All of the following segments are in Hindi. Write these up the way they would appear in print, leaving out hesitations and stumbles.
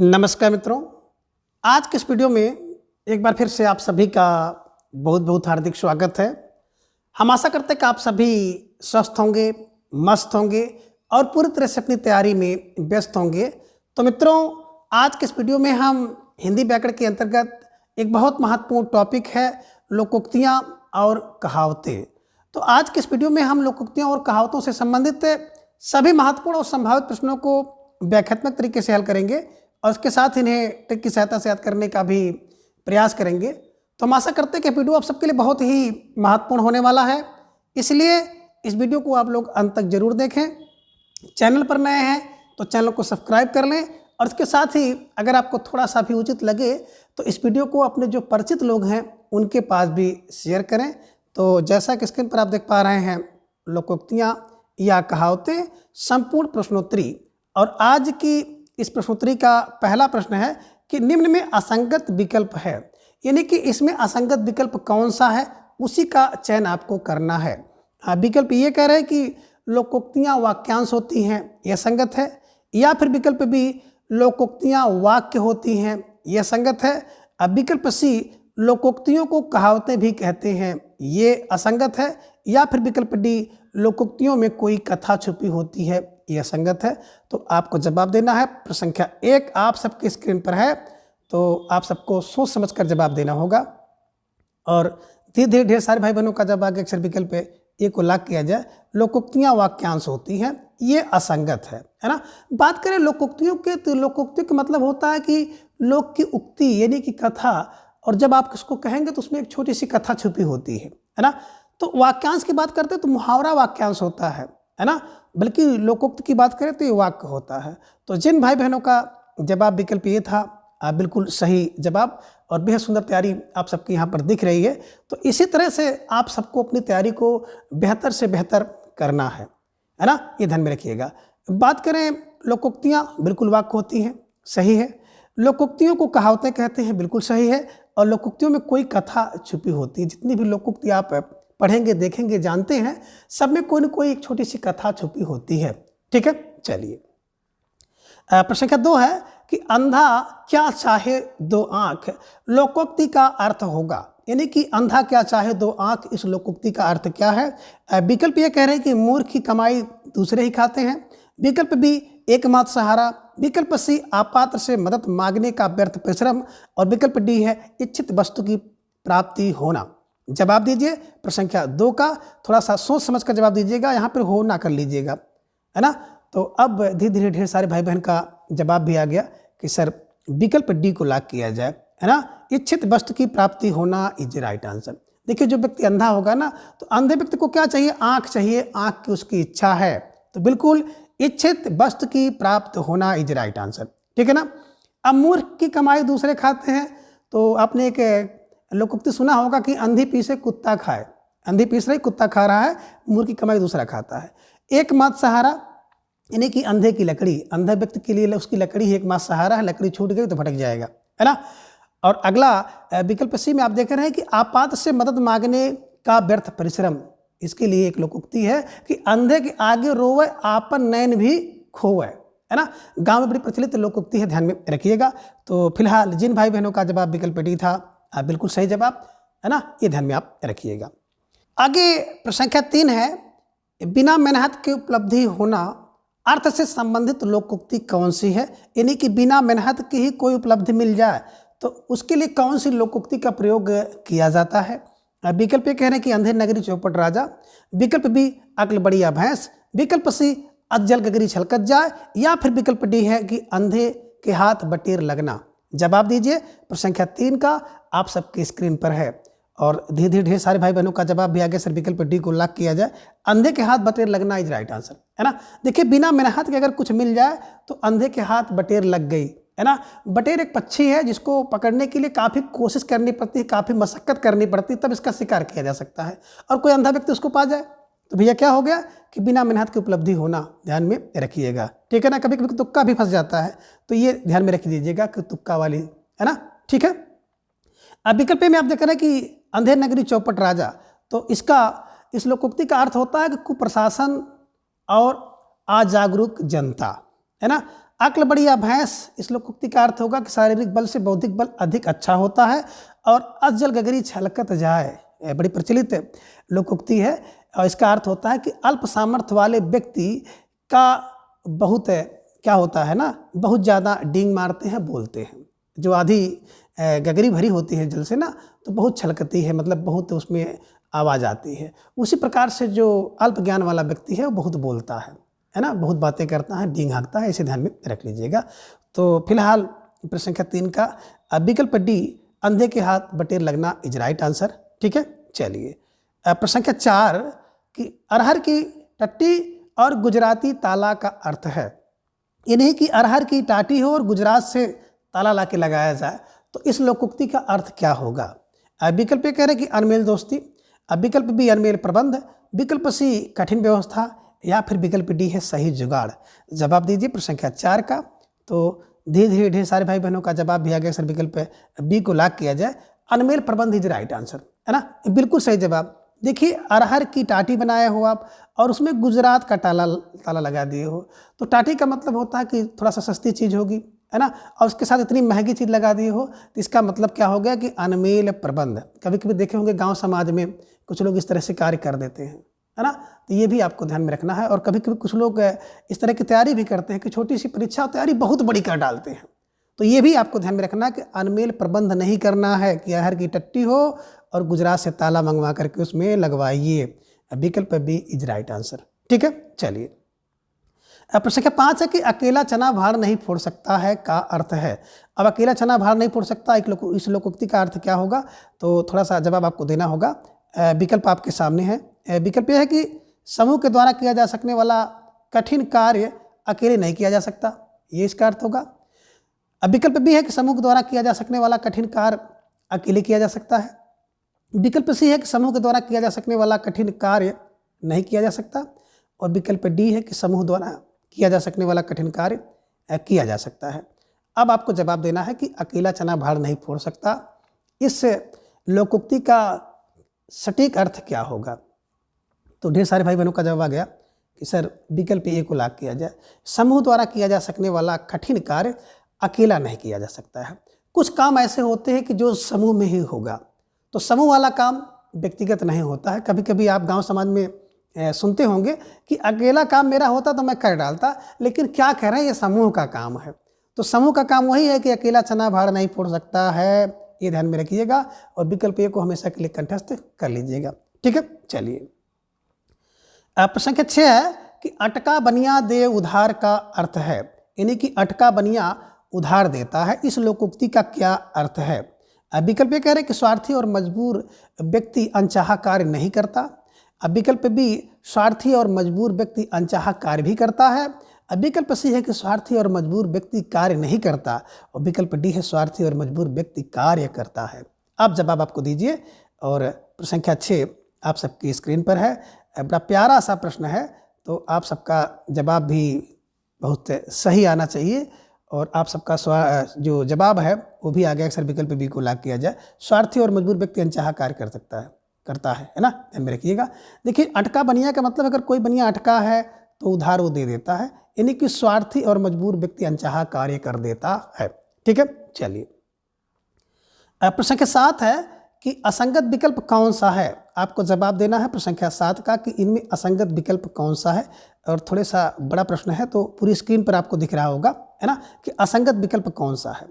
नमस्कार मित्रों, आज के इस वीडियो में एक बार फिर से आप सभी का बहुत बहुत हार्दिक स्वागत है। हम आशा करते हैं कि आप सभी स्वस्थ होंगे, मस्त होंगे और पूरी तरह से अपनी तैयारी में व्यस्त होंगे। तो मित्रों, आज के इस वीडियो में हम हिंदी व्याकरण के अंतर्गत एक बहुत महत्वपूर्ण टॉपिक है लोकोक्तियाँ और कहावतें। तो आज के इस वीडियो में हम लोकोक्तियों और कहावतों से संबंधित सभी महत्वपूर्ण और संभावित प्रश्नों को व्याख्यात्मक तरीके से हल करेंगे और इसके साथ इन्हें ट्रिक की सहायता से याद करने का भी प्रयास करेंगे। तो हम आशा करते हैं कि वीडियो आप सबके लिए बहुत ही महत्वपूर्ण होने वाला है, इसलिए इस वीडियो को आप लोग अंत तक जरूर देखें। चैनल पर नए हैं तो चैनल को सब्सक्राइब कर लें और इसके साथ ही अगर आपको थोड़ा सा भी उचित लगे तो इस वीडियो को अपने जो परिचित लोग हैं उनके पास भी शेयर करें। तो जैसा कि स्क्रीन पर आप देख पा रहे हैं, लोकोक्तियाँ या कहावतें संपूर्ण प्रश्नोत्तरी, और आज की इस प्रश्नोत्तरी का पहला प्रश्न है कि निम्न में असंगत विकल्प है, यानी कि इसमें असंगत विकल्प कौन सा है उसी का चयन आपको करना है। विकल्प ये कह रहे हैं कि लोकोक्तियाँ वाक्यांश होती हैं, यह संगत है, या फिर विकल्प बी लोकोक्तियाँ वाक्य होती हैं, यह संगत है। अब विकल्प सी लोकोक्तियों को कहावतें भी कहते हैं, ये असंगत है, या फिर विकल्प डी लोकोक्तियों में कोई कथा छुपी होती है, यह संगत है। तो आपको जवाब देना है। प्रश्न संख्या 1 आप सबकी स्क्रीन पर है, तो आप सबको सोच समझकर जवाब देना होगा और धीरे धीरे ढेर सारे भाई बहनों का जब आगे अक्षर विकल्प ए को लाग किया जाए, लोकोक्तियाँ वाक्यांश होती हैं, ये असंगत है ना। बात करें लोकोक्तियों के, तो लोकोक्ति का मतलब होता है कि लोक की उक्ति यानी कि कथा, और जब आप इसको कहेंगे तो उसमें एक छोटी सी कथा छुपी होती है ना। तो वाक्यांश की बात करते हैं तो मुहावरा वाक्यांश होता है ना, बल्कि लोकोक्ति की बात करें तो ये वाक्य होता है। तो जिन भाई बहनों का जवाब विकल्प ये था, बिल्कुल सही जवाब और बेहद सुंदर तैयारी आप सबकी यहाँ पर दिख रही है। तो इसी तरह से आप सबको अपनी तैयारी को बेहतर से बेहतर करना है ना, ये ध्यान में रखिएगा। बात करें लोकोक्तियाँ, बिल्कुल वाक्य होती हैं, सही है। लोकोक्तियों को कहावतें कहते हैं, बिल्कुल सही है। और लोकोक्तियों में कोई कथा छुपी होती है, जितनी भी लोकोक्ति आप पढ़ेंगे, देखेंगे, जानते हैं, सब में कोई न कोई एक छोटी सी कथा छुपी होती है। ठीक है, चलिए। प्रश्न संख्या 2 है कि अंधा क्या चाहे दो आंख, लोकोक्ति का अर्थ होगा, यानी कि अंधा क्या चाहे दो आंख, इस लोकोक्ति का अर्थ क्या है। विकल्प ये कह रहे हैं कि मूर्ख की कमाई दूसरे ही खाते हैं, विकल्प बी एकमात्र सहारा, विकल्प सी आपात्र से मदद मांगने का व्यर्थ परिश्रम, और विकल्प डी है इच्छित वस्तु की प्राप्ति होना। जवाब दीजिए। प्रश्न संख्या 2 का थोड़ा सा सोच समझ कर जवाब दीजिएगा, यहाँ पर हो ना कर लीजिएगा, है ना। तो अब धीरे धीरे ढेर सारे भाई बहन का जवाब भी आ गया कि सर विकल्प डी को लाग किया जाए, है ना। इच्छित वस्तु की प्राप्ति होना इज राइट आंसर। देखिए, जो व्यक्ति अंधा होगा ना, तो अंधे व्यक्ति को क्या चाहिए? आँख चाहिए, आँख की उसकी इच्छा है, तो बिल्कुल इच्छित वस्तु की प्राप्त होना इज राइट आंसर। ठीक है ना। अब मूर्ख की कमाई दूसरे खाते हैं, तो आपने एक लोकोक्ति सुना होगा कि अंधी पीसे कुत्ता खाए, अंधी पीस रही कुत्ता खा रहा है, मूर्ख की कमाई दूसरा खाता है। एकमात्र सहारा यानी कि अंधे की लकड़ी, अंधे व्यक्ति के लिए उसकी लकड़ी ही एकमात्र सहारा है, लकड़ी छूट गई तो भटक जाएगा, है ना। और अगला विकल्प सी में आप देख रहे हैं कि आपात से मदद मांगने का व्यर्थ परिश्रम, इसके लिए एक लोकोक्ति है कि अंधे के आगे रोवे आपन नैन भी खोवे, है ना। गांव में बड़ी प्रचलित लोकोक्ति है, ध्यान में रखिएगा। तो फिलहाल जिन भाई बहनों का जवाब विकल्प डी था, बिल्कुल सही जवाब, है ना, ये ध्यान में आप रखिएगा। आगे प्रश्न संख्या 3 है, बिना मेहनत की उपलब्धि होना अर्थ से संबंधित लोकोक्ति कौन सी है, यानी कि बिना मेहनत की ही कोई उपलब्धि मिल जाए तो उसके लिए कौन सी लोकोक्ति का प्रयोग किया जाता है। विकल्प ये कह रहे हैं कि अंधे नगरी चौपट राजा, विकल्प बी अक्ल बढ़िया भैंस, विकल्प सी अज्जल गगरी छलकत जाए, या फिर विकल्प डी है कि अंधे के हाथ बटेर लगना। जवाब दीजिए। प्रश्न संख्या 3 का आप सबकी स्क्रीन पर है और धीरे धीरे ढेर सारे भाई बहनों का जवाब भी आ गया, सर विकल्प डी को लाग किया जाए, अंधे के हाथ बटेर लगना इज राइट आंसर, है ना। देखिए, बिना मेहनत के अगर कुछ मिल जाए तो अंधे के हाथ बटेर लग गई, है ना। बटेर एक पक्षी है जिसको पकड़ने के लिए काफ़ी कोशिश करनी पड़ती है, काफ़ी मशक्कत करनी पड़ती है, तब इसका शिकार किया जा सकता है, और कोई अंधा व्यक्ति उसको पा जाए तो भैया क्या हो गया कि बिना मेहनत की उपलब्धि होना, ध्यान में रखिएगा। ठीक है ना। कभी कभी तुक्का भी फंस जाता है, तो ये ध्यान में रख दीजिएगा कि तुक्का वाली, है ना। ठीक है। अब विकल्प में आप देख रहे हैं कि अंधे नगरी चौपट राजा, तो इस लोकोक्ति का अर्थ होता है कि कुप्रशासन और अजागरूक जनता, है ना। अक्ल बड़ी या भैंस, इस लोकोक्ति का अर्थ होगा कि शारीरिक बल से बौद्धिक बल अधिक अच्छा होता है। और अजल गगरी छलकत जाए, यह बड़ी प्रचलित लोकोक्ति है और इसका अर्थ होता है कि अल्प सामर्थ्य वाले व्यक्ति का बहुत क्या होता है ना, बहुत ज़्यादा डींग मारते हैं, बोलते हैं। जो आधी गगरी भरी होती है जल से ना, तो बहुत छलकती है, मतलब बहुत उसमें आवाज़ आती है। उसी प्रकार से जो अल्प ज्ञान वाला व्यक्ति है वो बहुत बोलता है ना, बहुत बातें करता है, डींग हाँकता है, इसे ध्यान में रख लीजिएगा। तो फिलहाल प्रश्न संख्या 3 का विकल्प डी, अंधे के हाथ बटेर लगना इज राइट आंसर। ठीक है, चलिए प्रश्न संख्या 4 कि अरहर की टट्टी और गुजराती ताला का अर्थ है। ये नहीं कि अरहर की टाटी हो और गुजरात से ताला ला के लगाया जाए, तो इस लोकोक्ति का अर्थ क्या होगा। विकल्प ए कह रहे कि अनमेल दोस्ती, विकल्प बी अनमेल प्रबंध, विकल्प सी कठिन व्यवस्था, या फिर विकल्प डी है सही जुगाड़। जवाब दीजिए प्रश्न संख्या 4 का। तो धीरे धीरे ढेर सारे भाई बहनों का जवाब भी आ गया। सर विकल्प बी को लॉक किया जाए, अनमेल प्रबंध इज राइट आंसर, है ना, बिल्कुल सही जवाब। देखिए अरहर की टाटी बनाए हो आप और उसमें गुजरात का ताला लगा दिए हो, तो टाटी का मतलब होता है कि थोड़ा सा सस्ती चीज़ होगी, है ना, और उसके साथ इतनी महंगी चीज़ लगा दिए हो, तो इसका मतलब क्या हो गया कि अनमेल प्रबंध। कभी कभी देखे होंगे गांव समाज में कुछ लोग इस तरह से कार्य कर देते हैं, है ना, तो ये भी आपको ध्यान में रखना है। और कभी कभी कुछ लोग इस तरह की तैयारी भी करते हैं कि छोटी सी परीक्षा और तैयारी बहुत बड़ी कर डालते हैं, तो ये भी आपको ध्यान में रखना है कि अनमेल प्रबंध नहीं करना है कि अरहर की टट्टी हो और गुजरात से ताला मंगवा करके उसमें लगवाइए। विकल्प बी इज राइट आंसर। ठीक है, चलिए प्रश्न संख्या 5 है कि अकेला चना भार नहीं फोड़ सकता है का अर्थ है। अब अकेला चना भार नहीं फोड़ सकता, इस लोकोक्ति का अर्थ क्या होगा, तो थोड़ा सा जवाब आपको देना होगा। विकल्प आपके सामने है। विकल्प यह है कि समूह के द्वारा किया जा सकने वाला कठिन कार्य अकेले नहीं किया जा सकता, ये इसका अर्थ होगा। अब विकल्प बी है कि समूह के द्वारा किया जा सकने वाला कठिन कार्य अकेले किया जा सकता है। विकल्प सी है कि समूह के द्वारा किया जा सकने वाला कठिन कार्य नहीं किया जा सकता। और विकल्प डी है कि समूह द्वारा किया जा सकने वाला कठिन कार्य किया जा सकता है। अब आपको जवाब देना है कि अकेला चना भार नहीं फोड़ सकता, इस लोकोक्ति का सटीक अर्थ क्या होगा। तो ढेर सारे भाई बहनों का जवाब आ गया कि सर विकल्प ए को लॉक किया जाए, समूह द्वारा किया जा सकने वाला कठिन कार्य अकेला नहीं किया जा सकता है। कुछ काम ऐसे होते हैं कि जो समूह में ही होगा, तो समूह वाला काम व्यक्तिगत नहीं होता है। कभी कभी आप गांव समाज में सुनते होंगे कि अकेला काम मेरा होता तो मैं कर डालता, लेकिन क्या कह रहे हैं, ये समूह का काम है। तो समूह का काम वही है कि अकेला चना भार नहीं फोड़ सकता है, ये ध्यान में रखिएगा। और विकल्प ए को हमेशा के लिए कंठस्थ कर लीजिएगा। ठीक है, चलिए प्रश्न संख्या 6 है कि अटका बनिया दे उधार का अर्थ है। यानी कि अटका बनिया उधार देता है, इस लोकोक्ति का क्या अर्थ है। विकल्प ये कह रहे कि स्वार्थी और मजबूर व्यक्ति अनचाहा कार्य नहीं करता। विकल्प बी स्वार्थी और मजबूर व्यक्ति अनचाहा कार्य भी करता है। विकल्प सी है कि स्वार्थी और मजबूर व्यक्ति कार्य नहीं करता। और विकल्प डी है स्वार्थी और मजबूर व्यक्ति कार्य करता है। अब जवाब आपको दीजिए। और प्रश्न संख्या 6 आप सबकी स्क्रीन पर है। बड़ा प्यारा सा प्रश्न है, तो आप सबका जवाब भी बहुत सही आना चाहिए। और आप सबका जो जवाब है वो भी आ गया। सर विकल्प बी को लॉक किया जाए, स्वार्थी और मजबूर व्यक्ति अनचाहा कार्य करता है ना, ध्यान में रखिएगा। देखिए अटका बनिया का मतलब अगर कोई बनिया अटका है तो उधार वो दे देता है, यानी कि स्वार्थी और मजबूर व्यक्ति अनचाहा कार्य कर देता है। ठीक है, चलिए प्रश्न संख्या 7 है कि असंगत विकल्प कौन सा है। आपको जवाब देना है प्रश्न संख्या 7 का कि इनमें असंगत विकल्प कौन सा है। और थोड़े सा बड़ा प्रश्न है, तो पूरी स्क्रीन पर आपको दिख रहा होगा, है ना, कि असंगत विकल्प कौन सा है।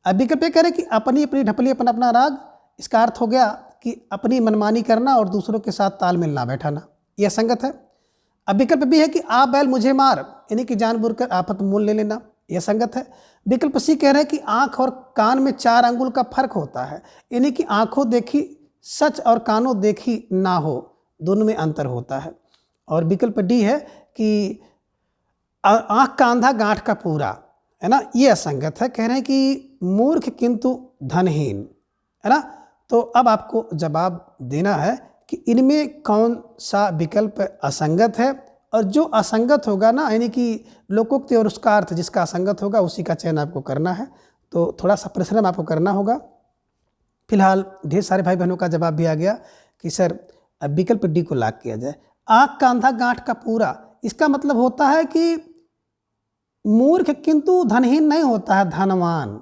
अब विकल्प ये कह रहे कि अपनी अपनी ढपली अपना अपना राग, इसका अर्थ हो गया कि अपनी मनमानी करना और दूसरों के साथ तालमेल ना बैठाना, यह असंगत है। अब विकल्प भी है कि आप बैल मुझे मार, यानी कि जानबूझकर आफत मोल ले लेना, यह संगत है। विकल्प सी कह रहे हैं कि आंख और कान में 4 अंगुल का फर्क होता है, यानी कि आंखों देखी सच और कानों देखी ना हो, दोनों में अंतर होता है। और विकल्प डी है कि आंख का अंधा गांठ का पूरा, है ना, ये असंगत है। कह रहे हैं कि मूर्ख किंतु धनहीन, है ना। तो अब आपको जवाब देना है कि इनमें कौन सा विकल्प असंगत है। और जो असंगत होगा ना, यानी कि लोकोक्ति और उसका अर्थ जिसका असंगत होगा उसी का चयन आपको करना है। तो थोड़ा सा परिश्रम आपको करना होगा। फिलहाल ढेर सारे भाई बहनों का जवाब भी आ गया कि सर विकल्प डी को लॉक किया जाए। आँख का अंधा गांठ का पूरा, इसका मतलब होता है कि मूर्ख किंतु धनहीन नहीं होता है, धनवान।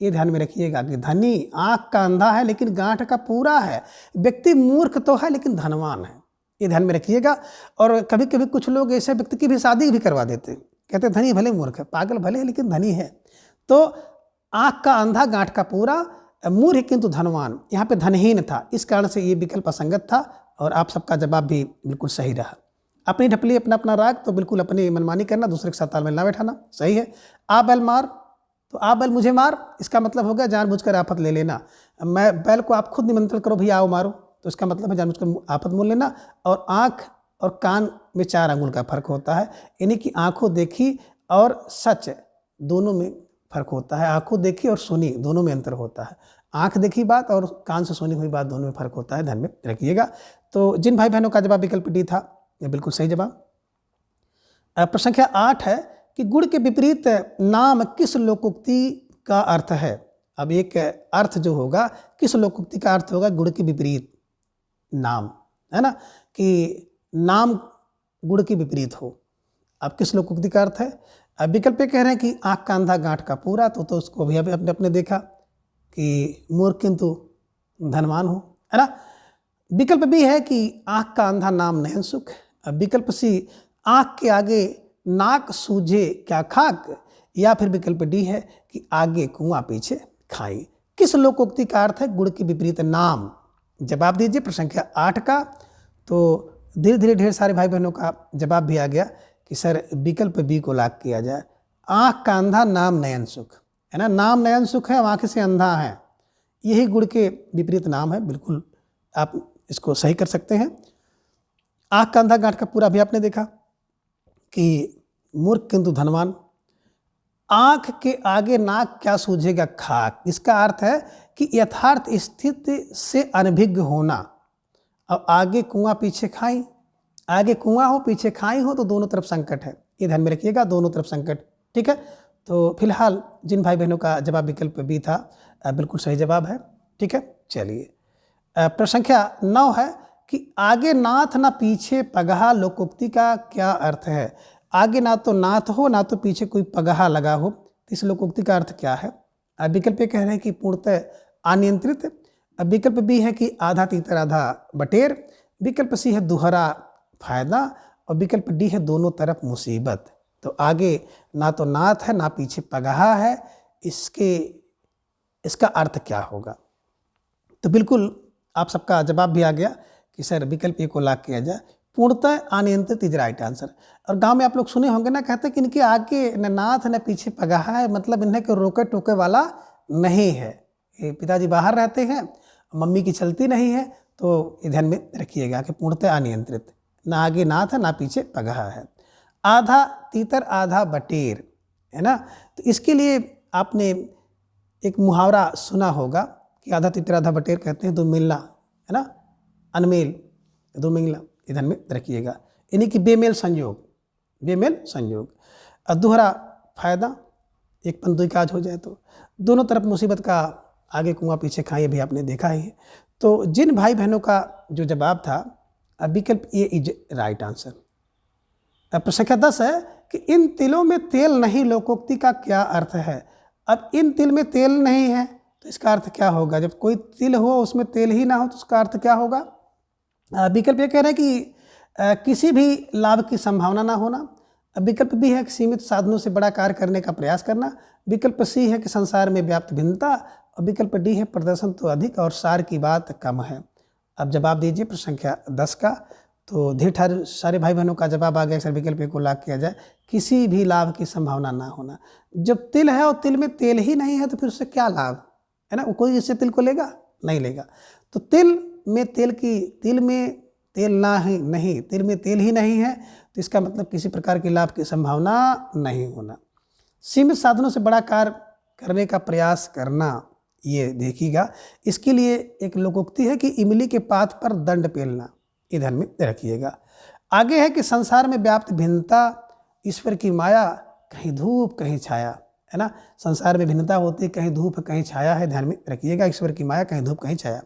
ये ध्यान में रखिएगा कि धनी आंख का अंधा है लेकिन गांठ का पूरा है। व्यक्ति मूर्ख तो है लेकिन धनवान है, ये ध्यान में रखिएगा। और कभी कभी कुछ लोग ऐसे व्यक्ति की भी शादी भी करवा देते हैं, कहते धनी भले मूर्ख है, पागल भले है लेकिन धनी है। तो आंख का अंधा गांठ का पूरा, मूर्ख किंतु धनवान, यहाँ पे धनहीन था, इस कारण से ये विकल्प असंगत था और आप सबका जवाब भी बिल्कुल सही रहा। अपनी ढपली अपना अपना राग, तो बिल्कुल अपनी मनमानी करना, दूसरे के साथ तालमेल ना बैठाना, सही है। आ बैल मार, तो आ बैल मुझे मार, इसका मतलब हो गया जानबूझकर आफत ले लेना। मैं बैल को आप खुद निमंत्रण करो भैया आओ मारो, तो इसका मतलब है जानबूझकर आफत मोल लेना। और आँख और कान में 4 अंगुल का फर्क होता है, यानी कि आँखों देखी और सच दोनों में फर्क होता है। आँखों देखी और सुनी दोनों में अंतर होता है। आँख देखी बात और कान से सुनी हुई बात दोनों में फर्क होता है, ध्यान में रखिएगा। तो जिन भाई बहनों का जवाब विकल्प डी था, ये बिल्कुल सही जवाब। प्रश्न संख्या 8 है कि गुण के विपरीत नाम किस लोकोक्ति का अर्थ है। अब एक अर्थ जो होगा, किस लोकोक्ति का अर्थ होगा गुण के विपरीत नाम, है ना, कि नाम गुण के विपरीत हो। अब किस लोकोक्ति का अर्थ है। अब विकल्प कह रहे हैं कि आँख का अंधा गांठ का पूरा, तो उसको भी अभी अपने देखा कि मूर्ख किंतु धनवान हो, है ना। विकल्प बी है कि आँख का अंधा नाम नयन सुख। अब विकल्प सी आँख के आगे नाक सूझे क्या खाक, या फिर विकल्प डी है कि आगे कुआं पीछे खाई। किस लोकोक्ति का अर्थ है गुण के विपरीत नाम। जवाब दीजिए प्रश्न संख्या 8 का। तो धीरे धीरे ढेर सारे भाई बहनों का जवाब भी आ गया कि सर विकल्प बी को लॉक किया जाए। आँख का अंधा नाम नयन सुख, है ना, नाम नयन सुख है, आँख से अंधा है, यही गुण के विपरीत नाम है। बिल्कुल आप इसको सही कर सकते हैं। आँख का अंधा गांठ का पूरा भी आपने देखा कि मूर्ख किंतु धनवान। आँख के आगे नाक क्या सूझेगा खाक, इसका अर्थ है कि यथार्थ स्थिति से अनभिज्ञ होना। अब आगे कुआं पीछे खाई, आगे कुआं हो पीछे खाई हो तो दोनों तरफ संकट है, ये ध्यान में रखिएगा, दोनों तरफ संकट, ठीक है। तो फिलहाल जिन भाई बहनों का जवाब विकल्प बी था, बिल्कुल सही जवाब है, ठीक है। चलिए प्रश्न संख्या 9 है कि आगे नाथ ना पीछे पगहा लोकोक्ति का क्या अर्थ है। आगे ना तो नाथ हो ना तो पीछे कोई पगहा लगा हो, तो इस लोकोक्ति का अर्थ क्या है। अब विकल्प कह रहे हैं कि पूर्णतः अनियंत्रित। अब विकल्प बी है कि आधा तीतर आधा बटेर। विकल्प सी है दोहरा फायदा और विकल्प डी है दोनों तरफ मुसीबत। तो आगे ना तो नाथ है ना पीछे पगहा है, इसका अर्थ क्या होगा। तो बिल्कुल आप सबका जवाब भी आ गया कि सर विकल्प ए को लॉक किया जाए, पूर्णतः अनियंत्रित इज राइट आंसर। और गांव में आप लोग सुने होंगे ना, कहते हैं कि इनके आगे न नाथ न पीछे पगहा है, मतलब इन्हें कोई रोके टोके वाला नहीं है। ये पिताजी बाहर रहते हैं, मम्मी की चलती नहीं है, तो ध्यान में रखिएगा कि पूर्णतः अनियंत्रित, ना आगे नाथ है ना पीछे पगहा है। आधा तीतर आधा बटेर, है ना, तो इसके लिए आपने एक मुहावरा सुना होगा कि आधा तीतर आधा बटेर कहते हैं, दो मिलना, है ना, अनमेल दो मिलना, ध्यान में रखिएगा, यानी कि बेमेल संयोग, बेमेल संयोग। दोहरा फायदा, एक पन दुई काज हो जाए तो दोनों तरफ मुसीबत का, आगे कुआं पीछे खाई, भी आपने देखा ही है। तो जिन भाई बहनों का जो जवाब था विकल्प ए इज राइट आंसर। प्रश्न संख्या 10 है कि इन तिलों में तेल नहीं लोकोक्ति का क्या अर्थ है। अब इन तिल में तेल नहीं है तो इसका अर्थ क्या होगा। जब कोई तिल हो उसमें तेल ही ना हो तो उसका अर्थ क्या होगा। विकल्प ये कह रहे हैं कि किसी भी लाभ की संभावना ना होना। विकल्प बी है कि सीमित साधनों से बड़ा कार्य करने का प्रयास करना। विकल्प सी है कि संसार में व्याप्त भिन्नता। और विकल्प डी है प्रदर्शन तो अधिक और सार की बात कम है। अब जवाब दीजिए प्रश्न संख्या 10 का। तो ढेर सारे भाई बहनों का जवाब आ गया, सर विकल्प ए को लॉक किया जाए, किसी भी लाभ की संभावना ना होना। जब तिल है और तिल में तेल ही नहीं है तो फिर उससे क्या लाभ, है ना, कोई इससे तिल को लेगा नहीं लेगा। तो तिल में तेल ना ही नहीं, तिल में तेल ही नहीं है तो इसका मतलब किसी प्रकार के लाभ की संभावना नहीं होना। सीमित साधनों से बड़ा कार्य करने का प्रयास करना, ये देखिएगा, इसके लिए एक लोकोक्ति है कि इमली के पात पर दंड पेलना, ये ध्यान में रखिएगा। आगे है कि संसार में व्याप्त भिन्नता, ईश्वर की माया, कहीं धूप कहीं छाया, है ना, संसार में भिन्नता होती है, कहीं धूप कहीं छाया है, ध्यान में रखिएगा, ईश्वर की माया कहीं धूप कहीं छाया।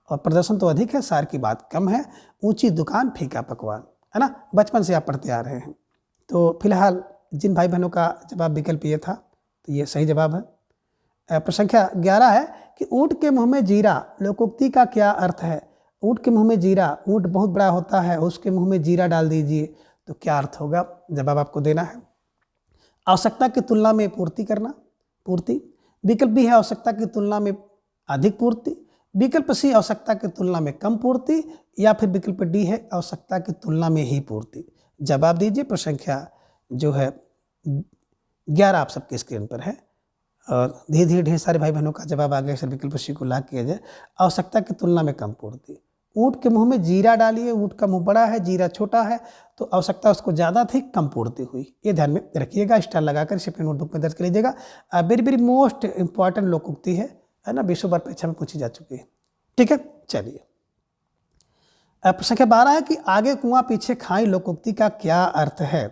और प्रदर्शन तो अधिक है, सार की बात कम है, ऊंची दुकान फीका पकवान, है ना, बचपन से आप पढ़ते आ रहे हैं। तो फिलहाल जिन भाई बहनों का जवाब विकल्प ये था तो ये सही जवाब है। प्रश्न संख्या 11 है कि ऊँट के मुंह में जीरा लोकोक्ति का क्या अर्थ है। ऊँट के मुंह में जीरा, ऊँट बहुत बड़ा होता है, उसके मुंह में जीरा डाल दीजिए तो क्या अर्थ होगा। जवाब आपको देना है। आवश्यकता की तुलना में पूर्ति करना, पूर्ति। विकल्प बी है आवश्यकता की तुलना में अधिक पूर्ति। विकल्प सी आवश्यकता की तुलना में कम पूर्ति, या फिर विकल्प डी है आवश्यकता की तुलना में ही पूर्ति। जवाब दीजिए। प्रश्न संख्या जो है 11 आप सबके स्क्रीन पर है और धीरे धीरे ढेर सारे भाई बहनों का जवाब आ गया। सर विकल्प सी को लाभ किया जाए। आवश्यकता की तुलना में कम पूर्ति। ऊँट के मुंह में जीरा डालिए, ऊँट का मुंह बड़ा है, जीरा छोटा है, तो आवश्यकता उसको ज़्यादा थी, कम पूर्ति हुई। ये ध्यान में रखिएगा, स्टार लगाकर इसे अपने नोटबुक में दर्ज कर लीजिएगा। वेरी वेरी मोस्ट इंपॉर्टेंट लोकोक्ति है ना, 20 बार परीक्षा में पूछी जा चुकी है। ठीक है, चलिए। प्रश्न संख्या 12 है कि आगे कुआं पीछे खाई लोकोक्ति का क्या अर्थ है।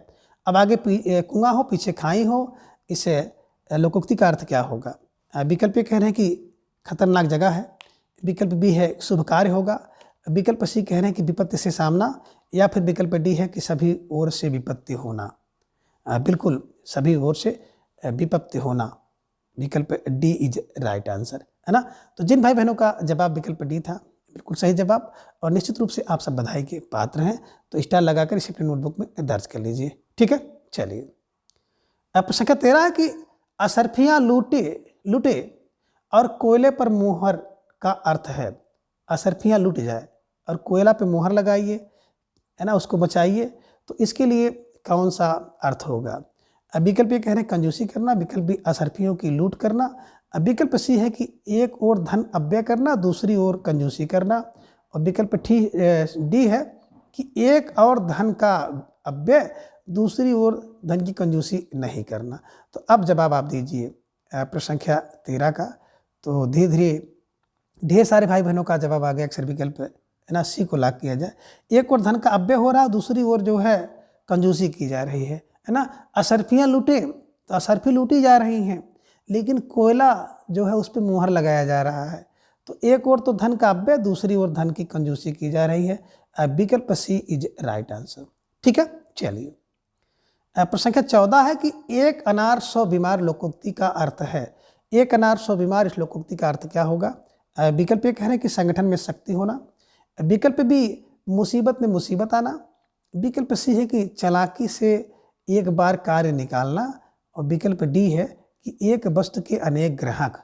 अब आगे कुआं हो पीछे खाई हो, इसे लोकोक्ति का अर्थ क्या होगा। विकल्प ए कह रहे हैं कि खतरनाक जगह है, विकल्प बी है शुभ कार्य होगा, विकल्प सी कह रहे हैं कि विपत्ति से सामना, या फिर विकल्प डी है कि सभी ओर से विपत्ति होना। बिल्कुल सभी ओर से विपत्ति होना, विकल्प डी इज राइट आंसर, है ना। तो जिन भाई बहनों का जवाब विकल्प डी था बिल्कुल सही जवाब, और निश्चित रूप से आप सब बधाई के पात्र हैं। तो स्टार लगाकर इसे अपने नोटबुक में दर्ज कर लीजिए। ठीक है, चलिए। प्रश्न संख्या 13 है कि असरफियाँ लूटे और कोयले पर मोहर का अर्थ है। असरफियाँ लूट जाए और कोयला पे मोहर लगाइए, है ना, उसको बचाइए, तो इसके लिए कौन सा अर्थ होगा। विकल्प ये कह रहे हैं कंजूसी करना, विकल्प बी असरफियों की लूट करना, विकल्प सी है कि एक ओर धन अव्यय करना, दूसरी ओर कंजूसी करना, और विकल्प डी है कि एक और धन का अव्यय, दूसरी ओर धन की कंजूसी नहीं करना। तो अब जवाब आप दीजिए प्रश्न संख्या 13 का। तो धीरे धीरे ढेर सारे भाई बहनों का जवाब आ गया। अक्सर विकल्प है ना, सी को लाख किया जाए। एक और धन का अव्यय हो रहा, दूसरी ओर जो है कंजूसी की जा रही है ना। असरफियाँ लूटे तो असरफी लूटी जा रही हैं, लेकिन कोयला जो है उस पर मुहर लगाया जा रहा है। तो एक ओर तो धन का अव्यय, दूसरी ओर धन की कंजूसी की जा रही है। विकल्प सी इज राइट आंसर। ठीक है, चलिए। प्रश्न संख्या 14 है कि एक अनार 100 बीमार लोकोक्ति का अर्थ है। एक अनार 100 बीमार, इस लोकोक्ति का अर्थ क्या होगा। विकल्प ये कह रहे हैं कि संगठन में शक्ति होना, विकल्प बी मुसीबत में मुसीबत आना, विकल्प सी है कि चालाकी से एक बार कार्य निकालना, और विकल्प डी है कि एक वस्तु के अनेक ग्राहक।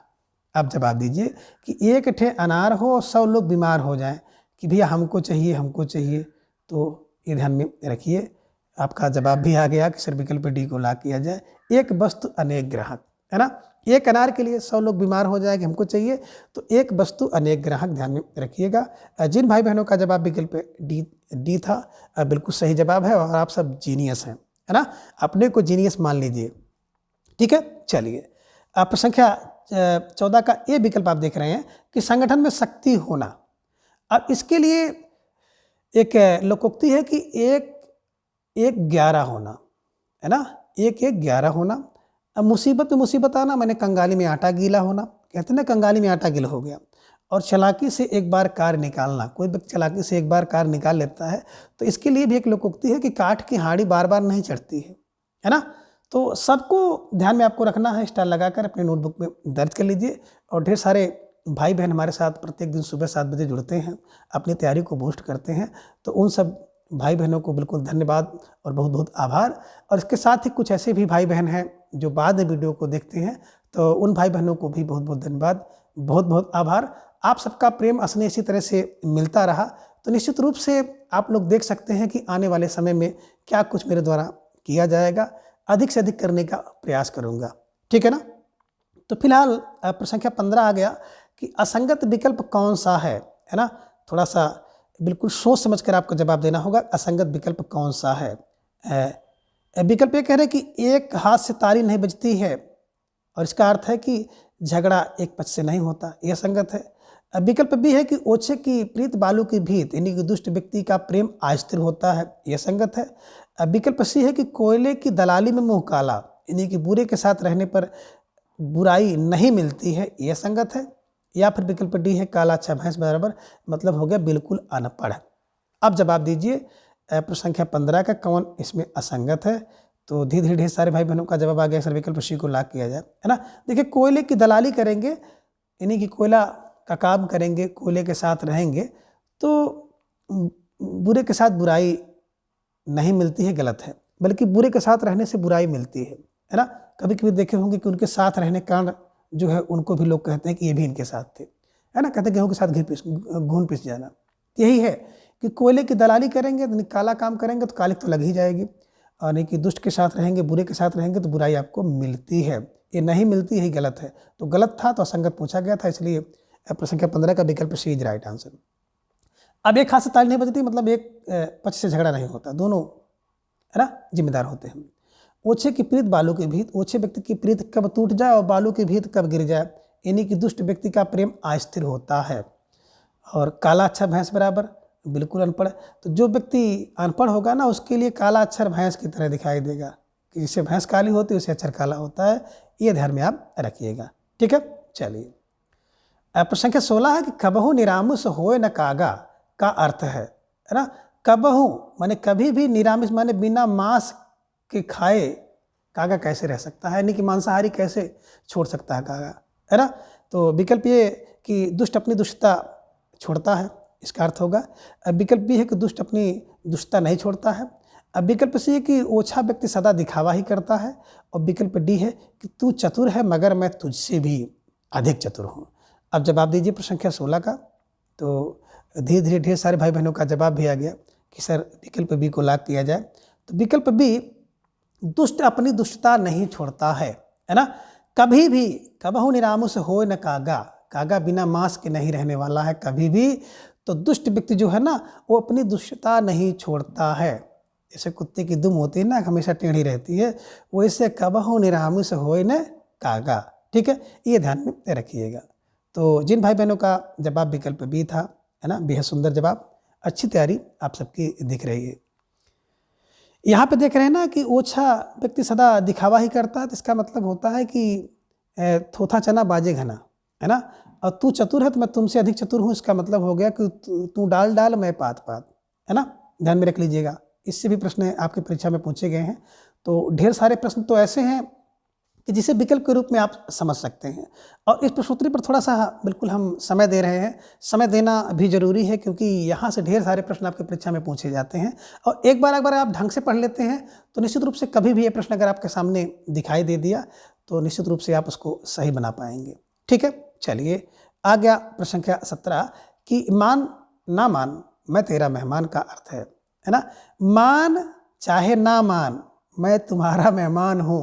आप जवाब दीजिए कि एक ठे अनार हो और 100 लोग बीमार हो जाएं कि भैया हमको चाहिए हमको चाहिए। तो ये ध्यान में रखिए, आपका जवाब भी आ गया कि सर विकल्प डी को ला किया जाए। एक वस्तु अनेक ग्राहक, है ना। एक अनार के लिए 100 लोग बीमार हो जाए कि हमको चाहिए, तो एक वस्तु अनेक ग्राहक, ध्यान में रखिएगा। जिन भाई बहनों का जवाब विकल्प डी था बिल्कुल सही जवाब है, और आप सब जीनियस हैं, है ना। अपने को जीनियस मान लीजिए। ठीक है, चलिए। प्रश्न संख्या 14 का ए विकल्प आप देख रहे हैं कि संगठन में शक्ति होना। अब इसके लिए एक लोकोक्ति है कि एक 11 होना, है ना। एक 11 होना। अब मुसीबत में मुसीबत आना, मैंने कंगाली में आटा गीला होना, कहते हैं ना कंगाली में आटा गीला हो गया। और चालाकी से एक बार कार निकालना, कोई व्यक्ति चालाकी से एक बार कार निकाल लेता है, तो इसके लिए भी एक लोकोक्ति है कि काठ की हांडी बार बार नहीं चढ़ती है ना। तो सबको ध्यान में आपको रखना है, स्टार लगाकर अपने नोटबुक में दर्ज कर लीजिए। और ढेर सारे भाई बहन हमारे साथ प्रत्येक दिन सुबह 7 बजे जुड़ते हैं, अपनी तैयारी को बूस्ट करते हैं, तो उन सब भाई बहनों को बिल्कुल धन्यवाद और बहुत बहुत आभार। और इसके साथ ही कुछ ऐसे भी भाई बहन हैं जो बाद में वीडियो को देखते हैं, तो उन भाई बहनों को भी बहुत बहुत धन्यवाद, बहुत बहुत आभार। आप सबका प्रेम स्नेह इसी तरह से मिलता रहा तो निश्चित रूप से आप लोग देख सकते हैं कि आने वाले समय में क्या कुछ मेरे द्वारा किया जाएगा, अधिक से अधिक करने का प्रयास करूँगा। ठीक है ना। तो फिलहाल प्रश्न संख्या 15 आ गया कि असंगत विकल्प कौन सा है ना। थोड़ा सा बिल्कुल सोच समझकर आपको जवाब देना होगा। असंगत विकल्प कौन सा है। विकल्प ये कह रहे हैं कि एक हाथ से ताली नहीं बजती है, और इसका अर्थ है कि झगड़ा एक पक्ष से नहीं होता, यह संगत है। विकल्प भी है कि ओछे की प्रीत बालू की भीत, यानी कि दुष्ट व्यक्ति का प्रेम अस्थिर होता है, यह संगत है। विकल्प सी है कि कोयले की दलाली में मुंह काला, यानी कि बुरे के साथ रहने पर बुराई नहीं मिलती है, यह संगत है। या फिर विकल्प डी है काला अच्छा भैंस बराबर, मतलब हो गया बिल्कुल अनपढ़। अब जवाब दीजिए प्रश्न संख्या 15 का कौन इसमें असंगत है। तो धीरे धीरे ढेर सारे भाई बहनों का जवाब आ गया सर विकल्प सी को लाख किया जाए, है ना। देखिए कोयले की दलाली करेंगे, यानी कि कोयला का काम करेंगे, कोयले के साथ रहेंगे तो बुरे के साथ बुराई नहीं मिलती है, गलत है, बल्कि बुरे के साथ रहने से बुराई मिलती है ना। कभी कभी देखे होंगे कि उनके साथ रहने के कारण जो है उनको भी लोग कहते हैं कि ये भी इनके साथ थे, है ना। कहते हैं गेहूँ के साथ घून पिस जाना। यही है कि कोयले की दलाली करेंगे तो काला काम करेंगे तो कालिक तो लग ही जाएगी, और नहीं कि दुष्ट के साथ रहेंगे, बुरे के साथ रहेंगे तो बुराई आपको मिलती है, ये नहीं मिलती है, गलत है। तो गलत था तो असंगत पूछा गया था, इसलिए प्रश्न संख्या 15 का विकल्प सी इज राइट आंसर। अब एक हाथ से ताली नहीं बजती, मतलब एक पक्ष से झगड़ा नहीं होता, दोनों है ना जिम्मेदार होते हैं। ओछे की प्रीत बालू की भीत, ओछे व्यक्ति की प्रीत कब टूट जाए और बालू की भीत कब गिर जाए, यानी कि दुष्ट व्यक्ति का प्रेम अस्थिर होता है। और काला अक्षर भैंस बराबर, बिल्कुल अनपढ़। तो जो व्यक्ति अनपढ़ होगा ना उसके लिए काला अक्षर भैंस की तरह दिखाई देगा, कि जिससे भैंस काली होती है उससे अक्षर काला होता है, ये ध्यान में आप रखिएगा, ठीक है। चलिए प्रश्न संख्या 16 है कि कबहू निरामिष होए न कागा का अर्थ है ना। कबहू माने कभी भी, निरामिष माने बिना मांस के खाए कागा कैसे रह सकता है, यानी कि मांसाहारी कैसे छोड़ सकता है कागा, है ना। तो विकल्प ये कि दुष्ट अपनी दुष्टता छोड़ता है, इसका अर्थ होगा। अब विकल्प भी है कि दुष्ट अपनी दुष्टता नहीं छोड़ता है। अब विकल्प सी है कि ओछा व्यक्ति सदा दिखावा ही करता है। और विकल्प डी है कि तू चतुर है मगर मैं तुझसे भी अधिक चतुर हूँ। अब जवाब दीजिए प्रश्न संख्या 16 का। तो धीरे धीरे ढेर सारे भाई बहनों का जवाब भी आ गया कि सर विकल्प बी को लाख किया जाए। तो विकल्प बी, दुष्ट अपनी दुष्टता नहीं छोड़ता है ना। कभी भी, कबहू निरामिष होए न कागा, कागा बिना मांस के नहीं रहने वाला है कभी भी। तो दुष्ट व्यक्ति जो है ना वो अपनी दुष्टता नहीं छोड़ता है। जैसे कुत्ते की दुम होती है ना, हमेशा टेढ़ी रहती है, वैसे कबहू निरामिष होए न कागा, ठीक है, ये ध्यान में रखिएगा। तो जिन भाई बहनों का जवाब विकल्प बी था, है ना, बेहद सुंदर जवाब, अच्छी तैयारी आप सबकी दिख रही है। यहाँ पे देख रहे हैं ना कि ओछा व्यक्ति सदा दिखावा ही करता है, तो इसका मतलब होता है कि थोथा चना बाजे घना, है ना। और तू चतुर है तो मैं तुमसे अधिक चतुर हूँ, इसका मतलब हो गया कि तू डाल डाल मैं पात पात, है ना, ध्यान में रख लीजिएगा। इससे भी प्रश्न आपकी परीक्षा में पूछे गए हैं। तो ढेर सारे प्रश्न तो ऐसे हैं कि जिसे विकल्प के रूप में आप समझ सकते हैं। और इस प्रश्नोत्तरी पर थोड़ा सा बिल्कुल हम समय दे रहे हैं, समय देना भी जरूरी है, क्योंकि यहाँ से ढेर सारे प्रश्न आपकी परीक्षा में पूछे जाते हैं। और एक बार अगर आप ढंग से पढ़ लेते हैं तो निश्चित रूप से कभी भी ये प्रश्न अगर आपके सामने दिखाई दे दिया तो निश्चित रूप से आप उसको सही बना पाएंगे, ठीक है। चलिए आ गया प्रश्न संख्या 17 कि मान ना मान मैं तेरा मेहमान का अर्थ है ना। मान चाहे ना मान मैं तुम्हारा मेहमान हूँ,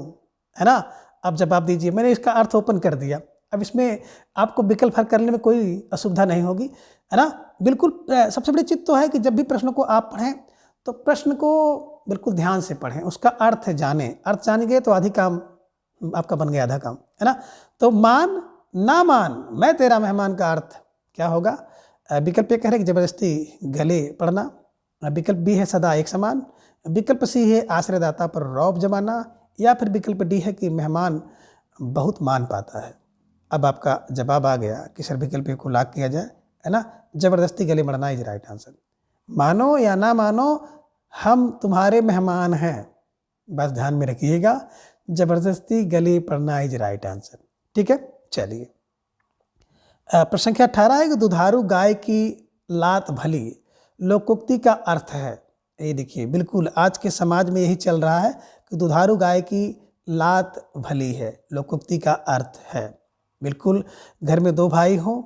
है ना। अब जवाब दीजिए, मैंने इसका अर्थ ओपन कर दिया। अब इसमें आपको विकल्प हल करने में कोई असुविधा नहीं होगी, है ना। बिल्कुल सबसे बड़ी चीज़ तो है कि जब भी प्रश्न को आप पढ़ें तो प्रश्न को बिल्कुल ध्यान से पढ़ें, उसका अर्थ जानें। अर्थ जान गए तो आधी काम आपका बन गया, आधा काम, है ना। तो मान ना मान मैं तेरा मेहमान का अर्थ क्या होगा। विकल्प ए कह रहे कि जबरदस्ती गले पड़ना। विकल्प बी है सदा एक समान। विकल्प सी है आश्रयदाता पर रौब जमाना। या फिर विकल्प डी है कि मेहमान बहुत मान पाता है। अब आपका जवाब आ गया कि सर विकल्प ए को लाख किया जाए, है ना। जबरदस्ती गले मड़ना इज राइट आंसर। मानो या ना मानो हम तुम्हारे मेहमान हैं, बस ध्यान में रखिएगा, जबरदस्ती गले पड़ना इज राइट आंसर, ठीक है। चलिए प्रश्न संख्या 18 है कि दुधारू गाय की लात भली लोकोक्ति का अर्थ है। ये देखिए बिल्कुल आज के समाज में यही चल रहा है कि दुधारू गाय की लात भली है, लोकोक्ति का अर्थ है। बिल्कुल घर में 2 भाई हों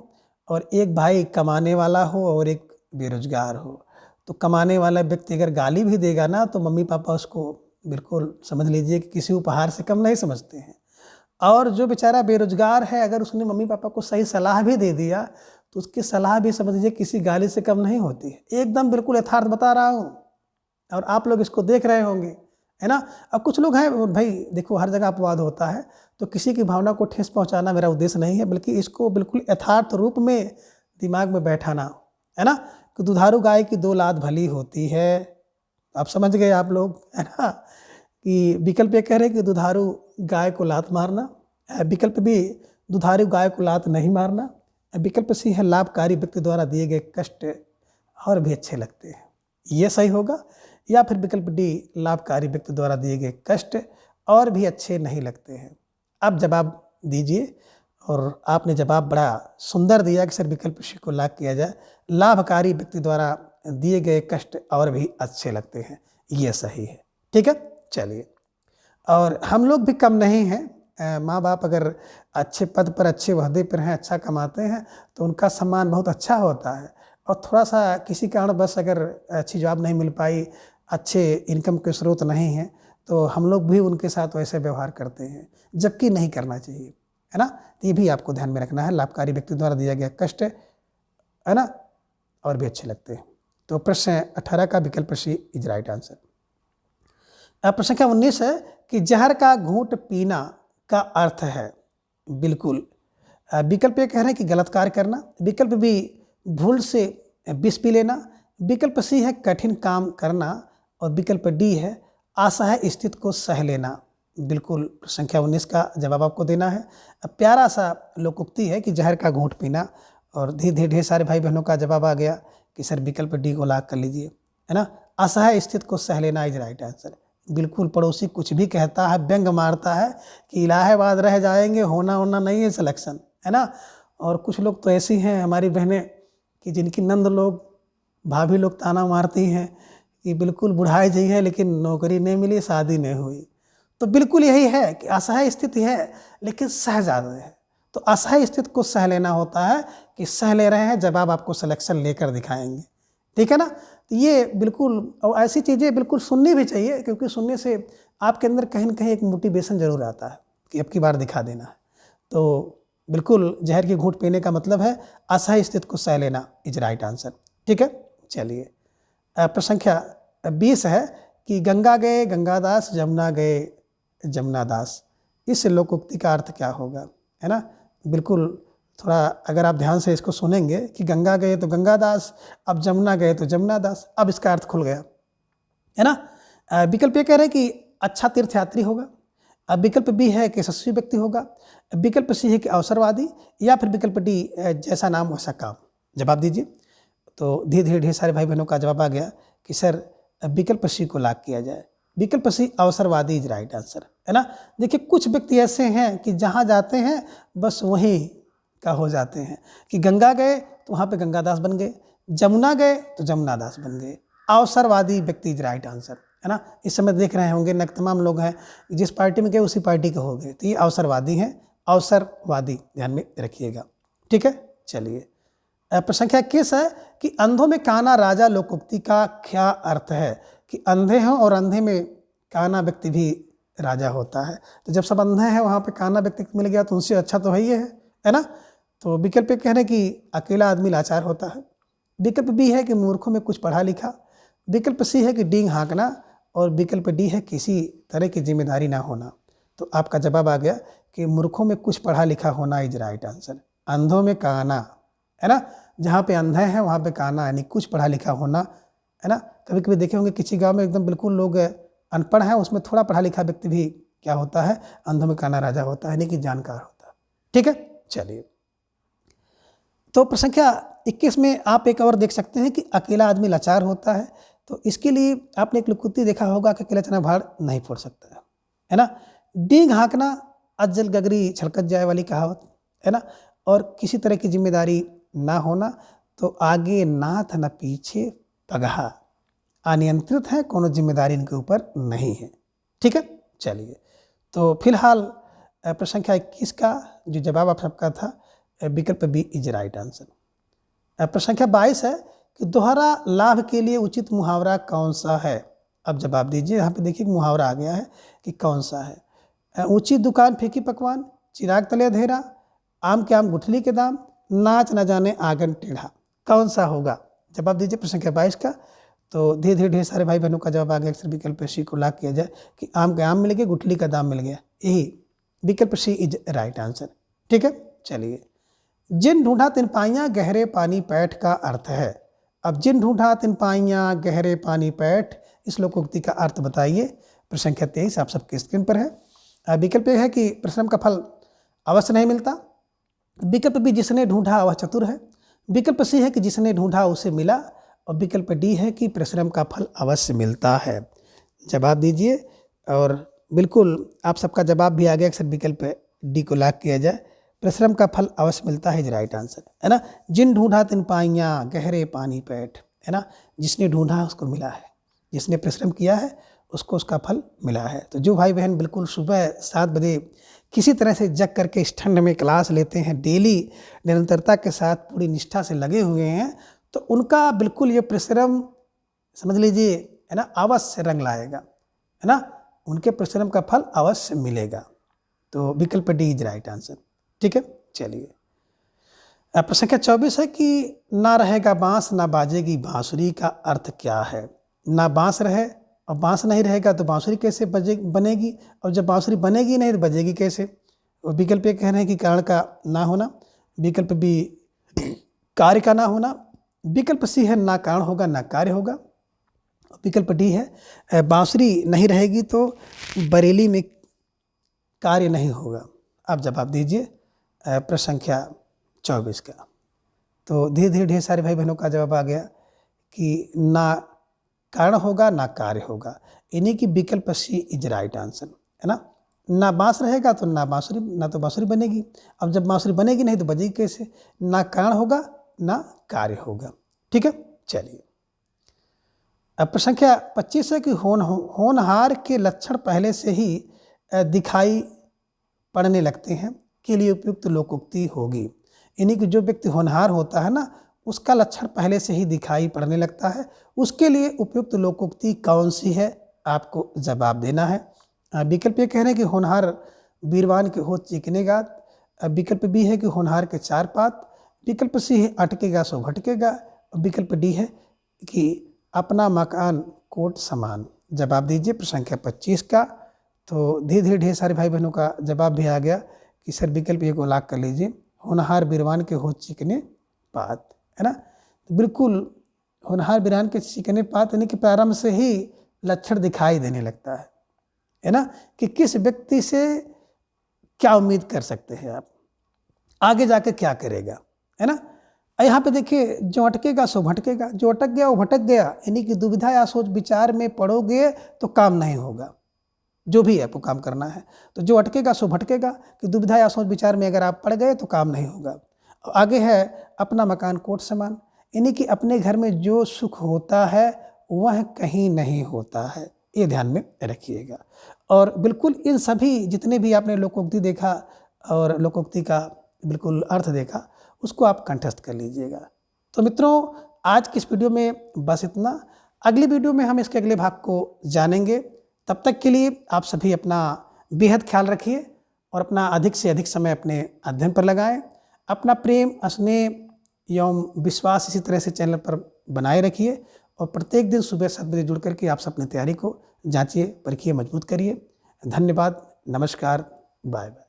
और एक भाई कमाने वाला हो और एक बेरोजगार हो, तो कमाने वाला व्यक्ति अगर गाली भी देगा ना तो मम्मी पापा उसको बिल्कुल समझ लीजिए कि किसी उपहार से कम नहीं समझते हैं। और जो बेचारा बेरोजगार है अगर उसने मम्मी पापा को सही सलाह भी दे दिया तो उसकी सलाह भी समझ लीजिए किसी गाली से कम नहीं होती है। एकदम बिल्कुल यथार्थ बता रहा हूँ और आप लोग इसको देख रहे होंगे, है ना। अब कुछ लोग हैं भाई, देखो हर जगह अपवाद होता है, तो किसी की भावना को ठेस पहुंचाना मेरा उद्देश्य नहीं है, बल्कि इसको बिल्कुल यथार्थ रूप में दिमाग में बैठाना, है ना। कि दुधारू गाय की 2 लात भली होती है, आप समझ गए आप लोग, है ना। कि विकल्प ये कह रहे कि दुधारू गाय को लात मारना। विकल्प भी दुधारू गाय को लात नहीं मारना। विकल्प सी है लाभकारी व्यक्ति द्वारा दिए गए कष्ट और भी अच्छे लगते हैं। ये सही होगा या फिर विकल्प डी, लाभकारी व्यक्ति द्वारा दिए गए कष्ट और भी अच्छे नहीं लगते हैं। अब जवाब दीजिए। और आपने जवाब बड़ा सुंदर दिया कि सर विकल्प सी को लॉक किया जाए, लाभकारी व्यक्ति द्वारा दिए गए कष्ट और भी अच्छे लगते हैं। ये सही है। ठीक है, चलिए। और हम लोग भी कम नहीं हैं। माँ बाप अगर अच्छे पद पर, अच्छे वहदे पर हैं, अच्छा कमाते हैं, तो उनका सम्मान बहुत अच्छा होता है। और थोड़ा सा किसी कारण बस अगर अच्छी जॉब नहीं मिल पाई, अच्छे इनकम के स्रोत नहीं हैं, तो हम लोग भी उनके साथ वैसे व्यवहार करते हैं, जबकि नहीं करना चाहिए, है ना। तो ये भी आपको ध्यान में रखना है। लाभकारी व्यक्ति द्वारा दिया गया कष्ट, है ना, और भी अच्छे लगते हैं। तो प्रश्न 18 का विकल्प सी इज राइट आंसर। प्रश्न संख्या 19 है कि जहर का घूंट पीना का अर्थ है। बिल्कुल। विकल्प ये कह रहे हैं कि गलत कार्य करना, विकल्प बी भूल से विष पी लेना, विकल्प सी है कठिन काम करना, और विकल्प डी है असहाय स्थिति को सह लेना। बिल्कुल संख्या 19 का जवाब आपको देना है। प्यारा सा लोकोक्ति है कि जहर का घूंट पीना, और धीरे धीरे ढेर सारे भाई बहनों का जवाब आ गया कि सर विकल्प डी को लॉक कर लीजिए, है ना। असहाय स्थिति को सह लेना इज राइट आंसर। बिल्कुल, पड़ोसी कुछ भी कहता है, व्यंग मारता है कि इलाहाबाद रह जाएंगे, होना होना नहीं है सिलेक्शन, है ना। और कुछ लोग तो ऐसी हैं हमारी बहनें कि जिनकी नंद लोग, भाभी लोग ताना मारती हैं कि बिल्कुल बुढ़ाई जी है लेकिन नौकरी नहीं मिली, शादी नहीं हुई। तो बिल्कुल यही है कि असहाय स्थिति है लेकिन सह जाते हैं। तो असहाय स्थिति को सह लेना होता है कि सह ले रहे हैं, जवाब आपको सिलेक्शन लेकर दिखाएंगे। ठीक है ना। तो ये बिल्कुल, और ऐसी चीज़ें बिल्कुल सुननी भी चाहिए, क्योंकि सुनने से आपके अंदर कहीं ना कहीं एक मोटिवेशन जरूर आता है कि अब की बार दिखा देना है। तो बिल्कुल जहर की घूंट पीने का मतलब है असहाय स्थिति को सह लेना इज राइट आंसर। ठीक है, चलिए। प्रश्न संख्या 20 है कि गंगा गए गंगादास, जमुना गए जमुनादास। इस लोकोक्ति का अर्थ क्या होगा, है ना। बिल्कुल, थोड़ा अगर आप ध्यान से इसको सुनेंगे कि गंगा गए तो गंगादास, अब जमुना गए तो जमुनादास, अब इसका अर्थ खुल गया, है ना। विकल्प ये कह रहे हैं कि अच्छा तीर्थयात्री होगा, अब विकल्प बी है कि यशस्वी व्यक्ति होगा, विकल्प सी है कि अवसरवादी, या फिर विकल्प डी जैसा नाम वैसा काम। जवाब दीजिए। तो धीरे धीरे ढेर सारे भाई बहनों का जवाब आ गया कि सर विकल्प सी को लॉक किया जाए। विकल्प सी अवसरवादी इज राइट आंसर, है ना। देखिए, कुछ व्यक्ति ऐसे हैं कि जहाँ जाते हैं बस वहीं का हो जाते हैं, कि गंगा गए तो वहाँ पे गंगादास बन गए, जमुना गए तो जमुनादास बन गए। अवसरवादी व्यक्ति इज राइट आंसर, है ना। इस समय देख रहे होंगे न तमाम लोग हैं जिस पार्टी में गए उसी पार्टी के हो गए, तो ये अवसरवादी हैं, अवसरवादी, ध्यान में रखिएगा। ठीक है, चलिए। प्रश्न संख्या 21 है कि अंधों में काना राजा लोकोक्ति का क्या अर्थ है। कि अंधे हों और अंधे में काना व्यक्ति भी राजा होता है। तो जब सब अंधे हैं वहाँ पे काना व्यक्ति मिल गया तो उनसे अच्छा तो है ना। तो विकल्प कह रहे हैं कि अकेला आदमी लाचार होता है, विकल्प बी है कि मूर्खों में कुछ पढ़ा लिखा, विकल्प सी है कि डींग हाँकना, और विकल्प डी है किसी तरह की जिम्मेदारी ना होना। तो आपका जवाब आ गया कि मूर्खों में कुछ पढ़ा लिखा होना इज राइट आंसर। अंधों में काना, है ना, जहाँ पे अंधे हैं वहाँ पे काना, यानी कुछ पढ़ा लिखा होना, है ना। कभी कभी देखे होंगे किसी गांव में एकदम बिल्कुल लोग अनपढ़ हैं, उसमें थोड़ा पढ़ा लिखा व्यक्ति भी क्या होता है, अंधों में काना राजा होता है, यानी कि जानकार होता है। ठीक है, चलिए। तो प्रश्न संख्या 21 में आप एक और देख सकते हैं कि अकेला आदमी लाचार होता है। तो इसके लिए आपने एक लोकोक्ति देखा होगा कि अकेला चना भाड़ नहीं फोड़ सकता है ना। डींग हाँकना अज्जल गगरी छलकत जाए वाली कहावत, है ना। और किसी तरह की जिम्मेदारी ना होना, तो आगे नाथ न पीछे पगहा, अनियंत्रित है, कोनो जिम्मेदारी इनके ऊपर नहीं है। ठीक है, चलिए। तो फिलहाल प्रश्न संख्या 21 का जो जवाब आप सबका था विकल्प बी इज राइट आंसर। प्रश्न संख्या 22 है कि दोहरा लाभ के लिए उचित मुहावरा कौन सा है। अब जवाब दीजिए। यहाँ पे देखिए मुहावरा आ गया है कि कौन सा है। ऊंची दुकान फीकी पकवान, चिराग तले अंधेरा, आम के आम गुठली के दाम, नाच न जाने आंगन टेढ़ा। कौन सा होगा, जवाब दीजिए प्रश्न संख्या 22 का। तो धीरे धीरे ढेर सारे भाई बहनों का जवाब आ गया अक्सर विकल्प सी को लॉक किया जाए कि आम के आम मिल गए, गुठली का दाम मिल गया, यही विकल्प सी इज राइट आंसर। ठीक है, चलिए। जिन ढूंढा तिन पाइयाँ गहरे पानी पैठ का अर्थ है। अब जिन ढूंढा तिन पाइयाँ गहरे पानी पैठ, इस लोकोक्ति का अर्थ बताइए। प्रश्न संख्या 23 आप सबके स्क्रीन पर है। विकल्प यह है कि परिश्रम का फल अवश्य नहीं मिलता, विकल्प बी जिसने ढूंढा वह चतुर है, विकल्प सी है कि जिसने ढूंढा उसे मिला, और विकल्प डी है कि परिश्रम का फल अवश्य मिलता है। जवाब दीजिए और बिल्कुल आप सबका जवाब भी आ गया। अक्सर विकल्प डी को लॉक किया जाए, परिश्रम का फल अवश्य मिलता है, इज राइट आंसर, है ना। जिन ढूंढा तिन पाइयाँ गहरे पानी पैठ, है ना। जिसने ढूंढा उसको मिला है, जिसने परिश्रम किया है उसको उसका फल मिला है। तो जो भाई बहन बिल्कुल सुबह 7 बजे किसी तरह से जग करके इस ठंड में क्लास लेते हैं, डेली निरंतरता के साथ पूरी निष्ठा से लगे हुए हैं, तो उनका बिल्कुल ये परिश्रम समझ लीजिए, है ना, अवश्य रंग लाएगा, है ना। उनके परिश्रम का फल अवश्य मिलेगा। तो विकल्प डी इज राइट आंसर। ठीक है, चलिए। प्रश्न संख्या 24 है कि ना रहेगा बांस ना बाजेगी बांसुरी का अर्थ क्या है। ना बांस रहे और बांस नहीं रहेगा तो बांसुरी कैसे बनेगी, और जब बांसुरी बनेगी नहीं तो बजेगी कैसे। और विकल्प ए कह रहे हैं कि कारण का ना होना, विकल्प बी कार्य का ना होना, विकल्प सी है ना कारण होगा ना कार्य होगा, विकल्प डी है बांसुरी नहीं रहेगी तो बरेली में कार्य नहीं होगा। अब जवाब दीजिए प्रश्न संख्या 24 का। तो धीरे धीरे ढेर सारे भाई बहनों का जवाब आ गया कि ना कारण होगा ना कार्य होगा, यानी कि विकल्प सी इज राइट आंसर, है ना। ना बांस रहेगा तो ना तो बांसुरी बनेगी, अब जब बांसुरी बनेगी नहीं तो बजेगी कैसे। ना कारण होगा ना कार्य होगा। ठीक है, चलिए। अब प्रश्न संख्या 25 है कि होनहार के लक्षण पहले से ही दिखाई पड़ने लगते हैं के लिए उपयुक्त लोकोक्ति होगी, यानी कि जो व्यक्ति होनहार होता है ना, उसका लक्षण पहले से ही दिखाई पड़ने लगता है, उसके लिए उपयुक्त लोकोक्ति कौन सी है, आपको जवाब देना है। विकल्प ये कह रहे हैं कि होनहार बीरवान के हो चिकने गात, विकल्प बी है कि होनहार के 4 पात, विकल्प सी है अटकेगा सो भटकेगा, विकल्प डी है कि अपना मकान कोट समान। जवाब दीजिए प्रश्न संख्या 25 का। तो धीरे धीरे ढेर सारे भाई बहनों का जवाब भी आ गया कि सर विकल्प ए को लॉक कर लीजिए, होनहार बीरवान के हो चिकने पात, है ना। तो बिल्कुल होनहार बीरवान के चिकने पात यानी कि प्रारंभ से ही लक्षण दिखाई देने लगता है ना, कि किस व्यक्ति से क्या उम्मीद कर सकते हैं आप, आगे जाके क्या करेगा, है ना। यहाँ पे देखिए, जो अटकेगा सो भटकेगा, जो अटक गया वो भटक गया, यानी कि दुविधा या सोच विचार में पड़ोगे तो काम नहीं होगा, जो भी आपको काम करना है। तो जो अटकेगा सो भटकेगा, कि दुविधा या सोच विचार में अगर आप पड़ गए तो काम नहीं होगा। आगे है अपना मकान कोट समान, यानी कि अपने घर में जो सुख होता है वह कहीं नहीं होता है, ये ध्यान में रखिएगा। और बिल्कुल इन सभी जितने भी आपने लोकोक्ति देखा और लोकोक्ति का बिल्कुल अर्थ देखा, उसको आप कंठस्थ कर लीजिएगा। तो मित्रों, आज की इस वीडियो में बस इतना। अगली वीडियो में हम इसके अगले भाग को जानेंगे। तब तक के लिए आप सभी अपना बेहद ख्याल रखिए और अपना अधिक से अधिक समय अपने अध्ययन पर लगाएं। अपना प्रेम, स्नेह एवं विश्वास इसी तरह से चैनल पर बनाए रखिए और प्रत्येक दिन सुबह 7 बजे जुड़ करके आप अपनी तैयारी को जांचिए, परखिए, मजबूत करिए। धन्यवाद, नमस्कार, बाय बाय।